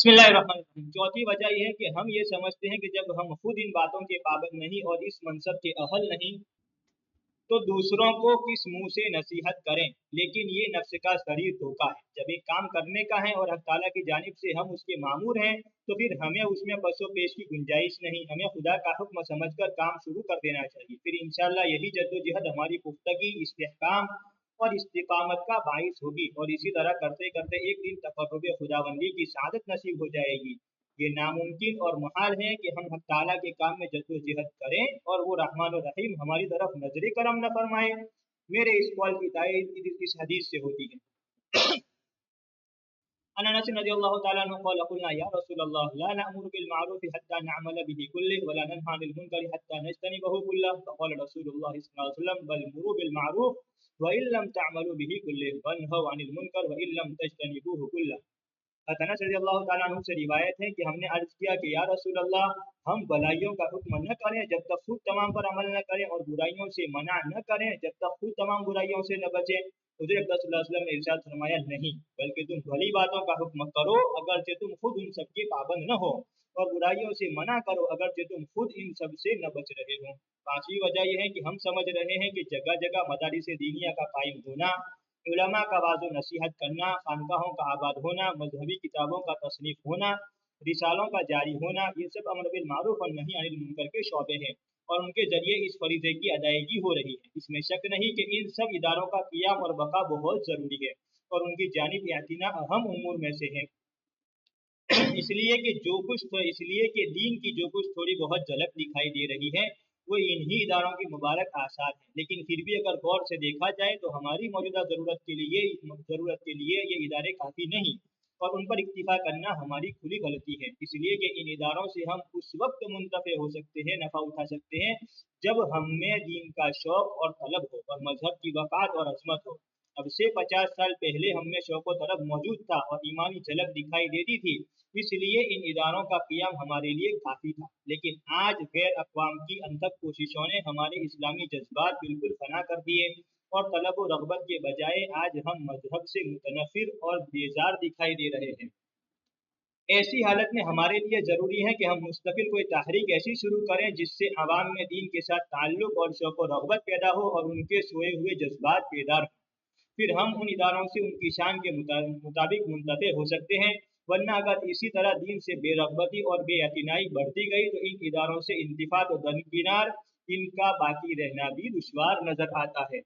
बिस्मिल्लाहिर्रहमानिर्रहीम। चौथी वजह यह है कि हम ये समझते हैं कि जब हम खुद इन बातों के पाबंद नहीं और इस मनसब के अहल नहीं तो दूसरों को किस मुंह से नसीहत करें। लेकिन ये नफ्स का शरीर धोखा है। जब एक काम करने का है और अल्लाह ताला की जानिब से हम उसके मामूर हैं तो फिर हमें उसमें पसो पेश की गुंजाइश नहीं। हमें खुदा का हुक्म समझकर काम शुरू कर देना चाहिए। फिर इंशाअल्लाह यही जद्दोजहद हमारी पुख्तगी, इस्तेहकाम और इस्तिकामत का बाइस होगी। और इसी तरह करते करते एक दिन तक़र्रुब खुदाबंदी की सआदत नसीब हो जाएगी। ये नामुमकिन और मुहाल है कि हम हक़ ताला के काम में जद्दोजहद करें और वो रहमान और रहीम हमारी तरफ नजर करम न फरमाए। मेरे इस कौल की तायीद इस हदीस से होती है। अनस रज़ियल्लाहु तआला अन्हु क़ाल क़ुलना या रसूलल्लाह ला नअमुरु बिल मारूफ़ हत्ता नअमल बिही कुल्लिहि व ला नन्हा अनिल मुनकरि हत्ता नज्तनिबहु कुल्लह। फ़क़ाल रसूलुल्लाह सल्लल्लाहु अलैहि वसल्लम बल मुरू बिल मारूफ़ व इन लम तअमलू बिही कुल्लिहि वन्हौ अनिल मुनकर व इन लम तज्तनिबूहु कुल्लह। अनस रज़ियल्लाहु तआला अन्हु से रिवायत है कि हमने अर्ज किया कि या रसूल अल्लाह, हम भलाइयों का हुक्म न करें जब तक खुद तमाम पर अमल न करें और बुराइयों से मना न करें जब तक खुद तमाम बुराइयों से न बचें। हुज़ूर अक़दस सल्लल्लाहु अलैहि वसल्लम ने इरशाद फरमाया, नहीं, बल्कि तुम भली बातों का हुक्म करो अगरचे तुम खुद उन सब के पाबंद न हो, और बुराइयों से मना करो अगरचे तुम खुद इन सब से न बच रहे हो। पांचवी वजह यह है कि हम समझ रहे हैं कि जगह जगह मदारिस दीनिया का कायम होना, उलमा का वाज़ो नसीहत करना, खानकाहों का आबाद होना, मजहबी किताबों का तसनीफ होना, रिसालों का जारी होना, ये सब अमर बिल मारूफ और नही अनिल मुनकर के शौबे हैं और उनके जरिए इस फरीज़े की अदायगी हो रही है। इसमें शक नहीं कि इन सब इदारों का क़ियाम और बका बहुत ज़रूरी है और उनकी जानिब इअ्तिना अहम उमूर में से है। इसलिए कि दीन की जो कुछ थोड़ी बहुत झलक दिखाई दे रही है वो इन्हीं इदारों की मुबारक आसार है। लेकिन फिर भी अगर गौर से देखा जाए तो हमारी मौजूदा ज़रूरत के लिए ये इदारे काफ़ी नहीं और उन पर इक्तिफा करना हमारी खुली गलती है। इसलिए कि इन इदारों से हम उस वक्त मुंतफ़े हो सकते हैं, नफ़ा उठा सकते हैं, जब हमें दीन का शौक़ और तलब हो और मजहब की वक़ात और अज़मत हो। अब से 50 साल पहले हमें शौक़ और तलब मौजूद था और ईमानी झलक दिखाई देती थी, इसलिए इन इदारों का क़ियाम हमारे लिए काफ़ी था। लेकिन आज गैर अक़वाम की अनथक कोशिशों ने हमारे इस्लामी जज्बात बिल्कुल फना कर दिए और तलब व रग़बत के बजाय आज हम मजहब से मुतनफ़िर और बेजार दिखाई दे रहे हैं। ऐसी हालत में हमारे लिए ज़रूरी है कि हम मुस्तकिल कोई तहरीक ऐसी शुरू करें जिससे आवाम में दीन के साथ ताल्लुक़ और शौक़ व रग़बत पैदा हो और उनके सोए हुए जज्बात बेदार हों। फिर हम उन इदारों से उनकी शान के मुताबिक मुंतफ़े हो सकते हैं। वरना अगर इसी तरह दीन से बेरग़बती और बेअतिनाई बढ़ती गई तो इन इदारों से इंतिफात और दरकिनार इनका बाकी रहना भी दुश्वार नज़र आता है।